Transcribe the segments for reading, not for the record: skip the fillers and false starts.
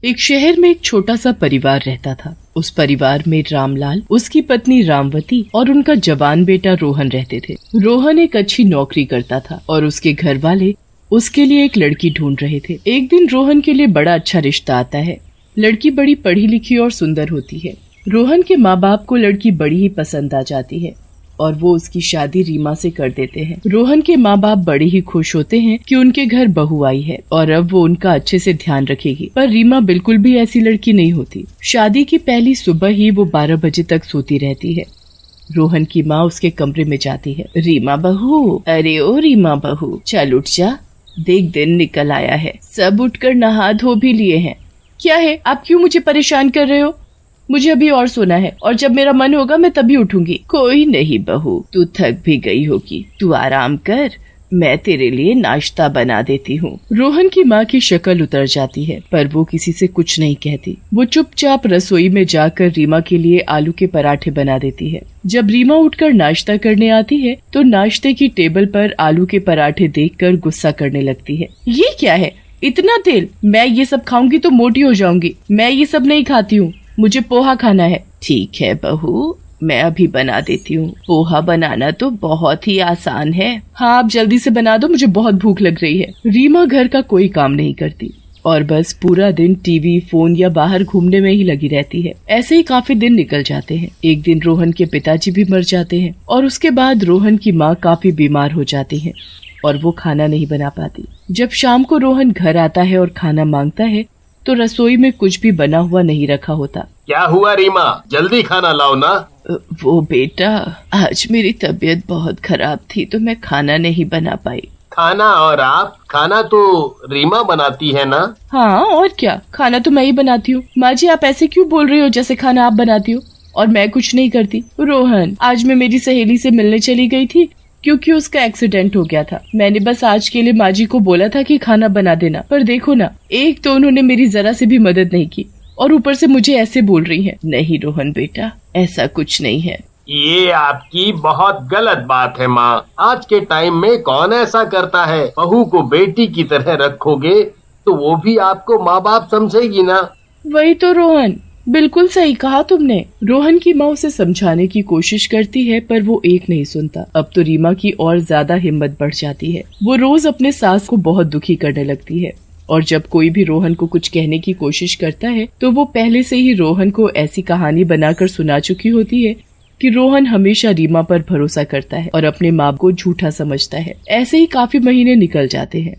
एक शहर में एक छोटा सा परिवार रहता था। उस परिवार में रामलाल, उसकी पत्नी रामवती और उनका जवान बेटा रोहन रहते थे। रोहन एक अच्छी नौकरी करता था और उसके घर वाले उसके लिए एक लड़की ढूंढ रहे थे। एक दिन रोहन के लिए बड़ा अच्छा रिश्ता आता है। लड़की बड़ी पढ़ी लिखी और सुंदर होती है। रोहन के माँ बाप को लड़की बड़ी ही पसंद आ जाती है और वो उसकी शादी रीमा से कर देते हैं। रोहन के माँ बाप बड़े ही खुश होते हैं कि उनके घर बहू आई है और अब वो उनका अच्छे से ध्यान रखेगी। पर रीमा बिल्कुल भी ऐसी लड़की नहीं होती। शादी की पहली सुबह ही वो 12 बजे तक सोती रहती है। रोहन की माँ उसके कमरे में जाती है। रीमा बहू, अरे ओ रीमा बहू, चल उठ जा, देख दिन निकल आया है। सब उठकर नहा धो भी लिए हैं। क्या है, आप क्यों मुझे परेशान कर रहे हो? मुझे अभी और सोना है और जब मेरा मन होगा मैं तभी उठूंगी। कोई नहीं बहू, तू थक भी गई होगी, तू आराम कर, मैं तेरे लिए नाश्ता बना देती हूँ। रोहन की माँ की शक्ल उतर जाती है पर वो किसी से कुछ नहीं कहती। वो चुपचाप रसोई में जाकर रीमा के लिए आलू के पराठे बना देती है। जब रीमा उठकर नाश्ता करने आती है तो नाश्ते की टेबल पर आलू के पराठे देखकर गुस्सा करने लगती है। ये क्या है, इतना तेल, मैं ये सब खाऊंगी तो मोटी हो जाऊंगी। मैं ये सब नहीं खाती हूँ, मुझे पोहा खाना है। ठीक है बहू, मैं अभी बना देती हूँ। पोहा बनाना तो बहुत ही आसान है। हाँ, आप जल्दी से बना दो, मुझे बहुत भूख लग रही है। रीमा घर का कोई काम नहीं करती और बस पूरा दिन टीवी, फोन या बाहर घूमने में ही लगी रहती है। ऐसे ही काफी दिन निकल जाते हैं। एक दिन रोहन के पिताजी भी मर जाते हैं और उसके बाद रोहन की माँ काफी बीमार हो जाती है और वो खाना नहीं बना पाती। जब शाम को रोहन घर आता है और खाना मांगता है तो रसोई में कुछ भी बना हुआ नहीं रखा होता। क्या हुआ रीमा, जल्दी खाना लाओ ना। वो बेटा, आज मेरी तबीयत बहुत खराब थी तो मैं खाना नहीं बना पाई। खाना और आप? खाना तो रीमा बनाती है ना। हाँ और क्या, खाना तो मैं ही बनाती हूँ। माँ जी, आप ऐसे क्यों बोल रही हो जैसे खाना आप बनाती हो और मैं कुछ नहीं करती। रोहन, आज मैं मेरी सहेली से मिलने चली गई थी क्योंकि उसका एक्सीडेंट हो गया था। मैंने बस आज के लिए माँ जी को बोला था कि खाना बना देना, पर देखो ना, एक तो उन्होंने मेरी जरा से भी मदद नहीं की और ऊपर से मुझे ऐसे बोल रही हैं। नहीं रोहन बेटा, ऐसा कुछ नहीं है। ये आपकी बहुत गलत बात है माँ। आज के टाइम में कौन ऐसा करता है? बहू को बेटी की तरह रखोगे तो वो भी आपको माँ बाप समझेगी ना। वही तो रोहन, बिल्कुल सही कहा तुमने। रोहन की माँ उसे समझाने की कोशिश करती है पर वो एक नहीं सुनता। अब तो रीमा की और ज्यादा हिम्मत बढ़ जाती है। वो रोज अपने सास को बहुत दुखी करने लगती है और जब कोई भी रोहन को कुछ कहने की कोशिश करता है तो वो पहले से ही रोहन को ऐसी कहानी बनाकर सुना चुकी होती है कि रोहन हमेशा रीमा पर भरोसा करता है और अपने माँ को झूठा समझता है। ऐसे ही काफी महीने निकल जाते हैं।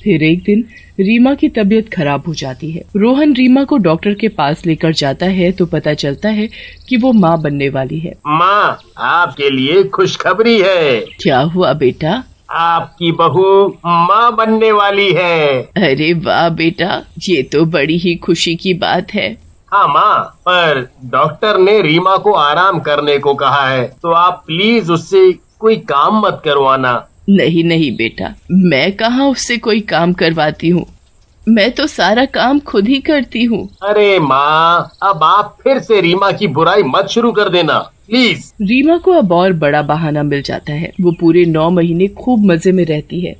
फिर एक दिन रीमा की तबीयत खराब हो जाती है। रोहन रीमा को डॉक्टर के पास लेकर जाता है तो पता चलता है कि वो माँ बनने वाली है। माँ, आपके लिए खुशखबरी है। क्या हुआ बेटा? आपकी बहू माँ बनने वाली है। अरे वाह बेटा, ये तो बड़ी ही खुशी की बात है। हाँ माँ, पर डॉक्टर ने रीमा को आराम करने को कहा है, तो आप प्लीज उससे कोई काम मत करवाना। नहीं नहीं बेटा, मैं कहाँ उससे कोई काम करवाती हूँ, मैं तो सारा काम खुद ही करती हूँ। अरे माँ, अब आप फिर से रीमा की बुराई मत शुरू कर देना प्लीज। रीमा को अब और बड़ा बहाना मिल जाता है। वो पूरे 9 महीने खूब मजे में रहती है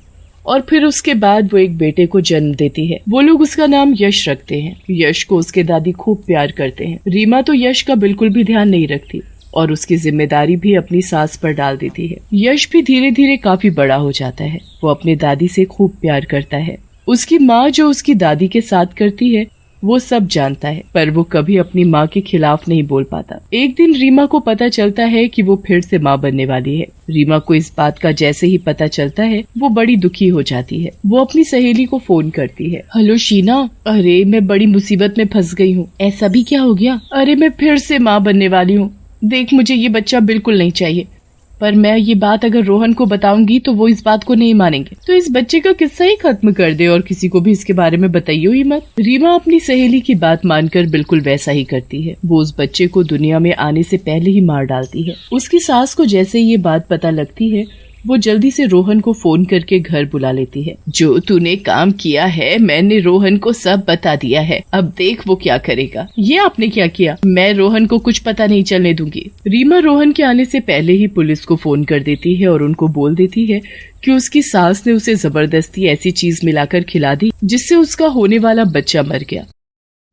और फिर उसके बाद वो एक बेटे को जन्म देती है। वो लोग उसका नाम यश रखते हैं। यश को उसके दादी खूब प्यार करते हैं। रीमा तो यश का बिल्कुल भी ध्यान नहीं रखती और उसकी जिम्मेदारी भी अपनी सास पर डाल देती है। यश भी धीरे धीरे काफी बड़ा हो जाता है। वो अपने दादी से खूब प्यार करता है। उसकी माँ जो उसकी दादी के साथ करती है वो सब जानता है, पर वो कभी अपनी माँ के खिलाफ नहीं बोल पाता। एक दिन रीमा को पता चलता है कि वो फिर से माँ बनने वाली है। रीमा को इस बात का जैसे ही पता चलता है वो बड़ी दुखी हो जाती है। वो अपनी सहेली को फोन करती है। हेलो शीना, अरे मैं बड़ी मुसीबत में फंस गई हूँ। ऐसा भी क्या हो गया? अरे मैं फिर से माँ बनने वाली हूँ। देख, मुझे ये बच्चा बिल्कुल नहीं चाहिए, पर मैं ये बात अगर रोहन को बताऊंगी तो वो इस बात को नहीं मानेंगे। तो इस बच्चे का किस्सा ही खत्म कर दे और किसी को भी इसके बारे में बताइयो ही मत। रीमा अपनी सहेली की बात मानकर बिल्कुल वैसा ही करती है। वो उस बच्चे को दुनिया में आने से पहले ही मार डालती है। उसकी सास को जैसे ये बात पता लगती है वो जल्दी से रोहन को फोन करके घर बुला लेती है। जो तूने काम किया है मैंने रोहन को सब बता दिया है, अब देख वो क्या करेगा। ये आपने क्या किया? मैं रोहन को कुछ पता नहीं चलने दूंगी। रीमा रोहन के आने से पहले ही पुलिस को फोन कर देती है और उनको बोल देती है कि उसकी सास ने उसे जबरदस्ती ऐसी चीज मिलाकर खिला दी जिससे उसका होने वाला बच्चा मर गया।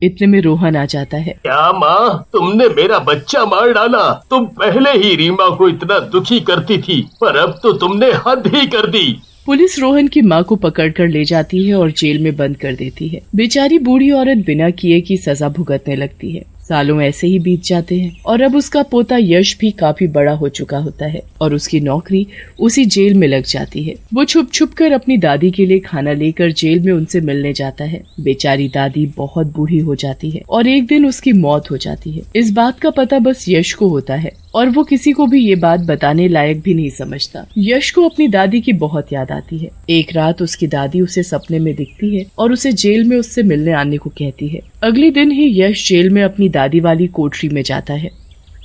इतने में रोहन आ जाता है। क्या माँ, तुमने मेरा बच्चा मार डाला? तुम पहले ही रीमा को इतना दुखी करती थी, पर अब तो तुमने हद ही कर दी। पुलिस रोहन की माँ को पकड़कर ले जाती है और जेल में बंद कर देती है। बेचारी बूढ़ी औरत बिना किए की सजा भुगतने लगती है। सालों ऐसे ही बीत जाते हैं और अब उसका पोता यश भी काफी बड़ा हो चुका होता है और उसकी नौकरी उसी जेल में लग जाती है। वो छुप छुप कर अपनी दादी के लिए खाना लेकर जेल में उनसे मिलने जाता है। बेचारी दादी बहुत बूढ़ी हो जाती है और एक दिन उसकी मौत हो जाती है। इस बात का पता बस यश को होता है और वो किसी को भी ये बात बताने लायक भी नहीं समझता। यश को अपनी दादी की बहुत याद आती है। एक रात उसकी दादी उसे सपने में दिखती है और उसे जेल में उससे मिलने आने को कहती है। अगले दिन ही यश जेल में अपनी दादी वाली कोठरी में जाता है।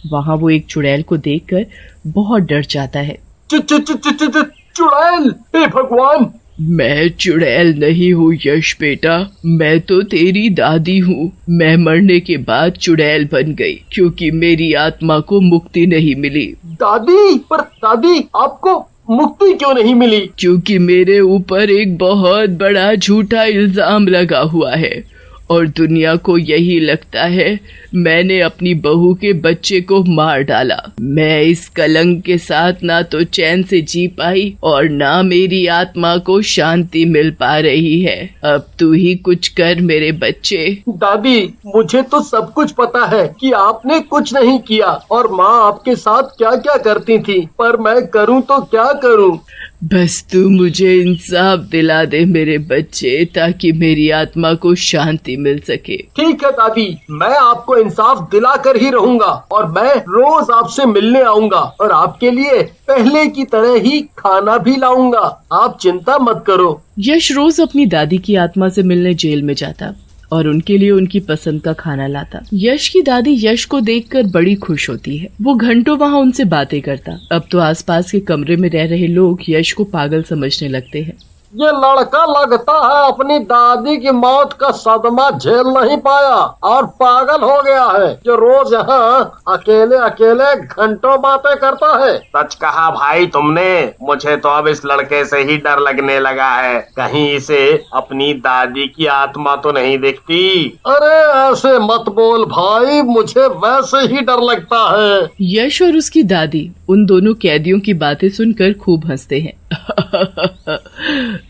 वहाँ वो एक चुड़ैल को देखकर बहुत डर जाता है। चुड़ैल? हे भगवान! मैं चुड़ैल नहीं हूँ यश बेटा, मैं तो तेरी दादी हूँ। मैं मरने के बाद चुड़ैल बन गई क्योंकि मेरी आत्मा को मुक्ति नहीं मिली। दादी? पर दादी, आपको मुक्ति क्यों नहीं मिली? क्योंकि मेरे ऊपर एक बहुत बड़ा झूठा इल्जाम लगा हुआ है और दुनिया को यही लगता है मैंने अपनी बहू के बच्चे को मार डाला। मैं इस कलंक के साथ ना तो चैन से जी पाई और ना मेरी आत्मा को शांति मिल पा रही है। अब तू ही कुछ कर मेरे बच्चे। दादी, मुझे तो सब कुछ पता है कि आपने कुछ नहीं किया और माँ आपके साथ क्या क्या करती थी, पर मैं करूँ तो क्या करूँ? बस तू मुझे इंसाफ दिला दे मेरे बच्चे, ताकि मेरी आत्मा को शांति मिल सके। ठीक है दादी, मैं आपको इंसाफ दिला कर ही रहूंगा और मैं रोज आपसे मिलने आऊंगा और आपके लिए पहले की तरह ही खाना भी लाऊंगा। आप चिंता मत करो। यश रोज अपनी दादी की आत्मा से मिलने जेल में जाता और उनके लिए उनकी पसंद का खाना लाता। यश की दादी यश को देखकर बड़ी खुश होती है। वो घंटों वहाँ उनसे बातें करता। अब तो आसपास के कमरे में रह रहे लोग यश को पागल समझने लगते हैं। ये लड़का लगता है अपनी दादी की मौत का सदमा झेल नहीं पाया और पागल हो गया है, जो रोज यहाँ अकेले अकेले घंटों बातें करता है। सच कहा भाई तुमने, मुझे तो अब इस लड़के से ही डर लगने लगा है। कहीं इसे अपनी दादी की आत्मा तो नहीं दिखती? अरे ऐसे मत बोल भाई, मुझे वैसे ही डर लगता है। यश और उसकी दादी उन दोनों कैदियों की बातें सुनकर खूब हंसते हैं।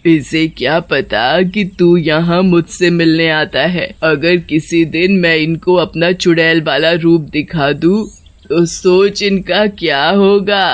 इसे क्या पता कि तू यहाँ मुझसे मिलने आता है। अगर किसी दिन मैं इनको अपना चुड़ैल वाला रूप दिखा दूं तो सोच इनका क्या होगा।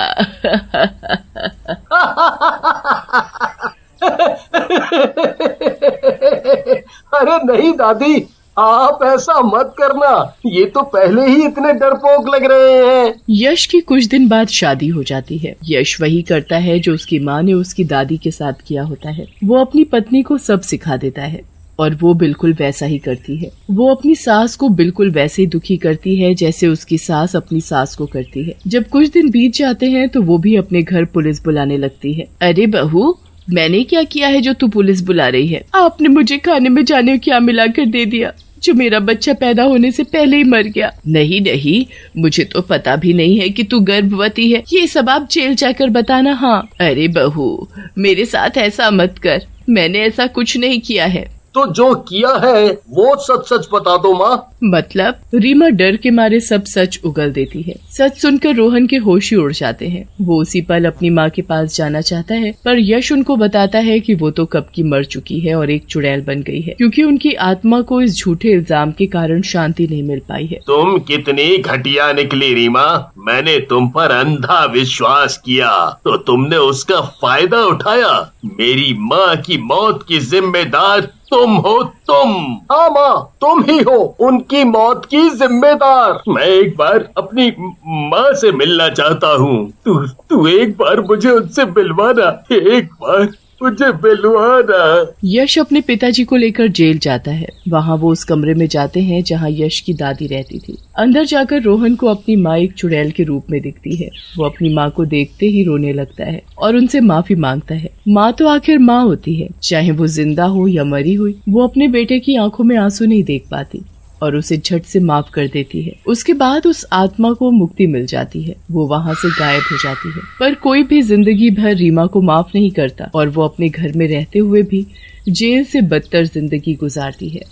अरे नहीं दादी, आप ऐसा मत करना, ये तो पहले ही इतने डरपोक लग रहे हैं। यश की कुछ दिन बाद शादी हो जाती है। यश वही करता है जो उसकी माँ ने उसकी दादी के साथ किया होता है। वो अपनी पत्नी को सब सिखा देता है और वो बिल्कुल वैसा ही करती है। वो अपनी सास को बिल्कुल वैसे ही दुखी करती है जैसे उसकी सास अपनी सास को करती है। जब कुछ दिन बीत जाते हैं तो वो भी अपने घर पुलिस बुलाने लगती है। अरे बहू, मैंने क्या किया है जो तू पुलिस बुला रही है? आपने मुझे खाने में जाने क्या मिला कर दे दिया जो मेरा बच्चा पैदा होने से पहले ही मर गया। नहीं नहीं, मुझे तो पता भी नहीं है कि तू गर्भवती है। ये सब आप जेल जाकर बताना। हाँ। अरे बहू, मेरे साथ ऐसा मत कर, मैंने ऐसा कुछ नहीं किया है। तो जो किया है वो सच सच बता दो माँ। मतलब? रीमा डर के मारे सब सच उगल देती है। सच सुनकर रोहन के होश ही उड़ जाते हैं। वो उसी पल अपनी माँ के पास जाना चाहता है, पर यश उनको बताता है कि वो तो कब की मर चुकी है और एक चुड़ैल बन गई है, क्योंकि उनकी आत्मा को इस झूठे इल्जाम के कारण शांति नहीं मिल पाई है। तुम कितनी घटिया निकली रीमा। मैंने तुम पर अंधा विश्वास किया तो तुमने उसका फायदा उठाया। मेरी माँ की मौत की जिम्मेदार तुम हो। तुम? हाँ माँ, तुम ही हो उनकी मौत की जिम्मेदार। मैं एक बार अपनी माँ से मिलना चाहता हूँ। तू एक बार मुझे उनसे मिलवाना, एक बार मुझे मिलवाना। यश अपने पिताजी को लेकर जेल जाता है। वहाँ वो उस कमरे में जाते हैं जहाँ यश की दादी रहती थी। अंदर जाकर रोहन को अपनी माँ एक चुड़ैल के रूप में दिखती है। वो अपनी माँ को देखते ही रोने लगता है और उनसे माफी मांगता है। माँ तो आखिर माँ होती है, चाहे वो जिंदा हो या मरी हुई। वो अपने बेटे की आंखों में आंसू नहीं देख पाती और उसे झट से माफ कर देती है। उसके बाद उस आत्मा को मुक्ति मिल जाती है। वो वहाँ से गायब हो जाती है, पर कोई भी जिंदगी भर रीमा को माफ नहीं करता और वो अपने घर में रहते हुए भी जेल से बदतर जिंदगी गुजारती है।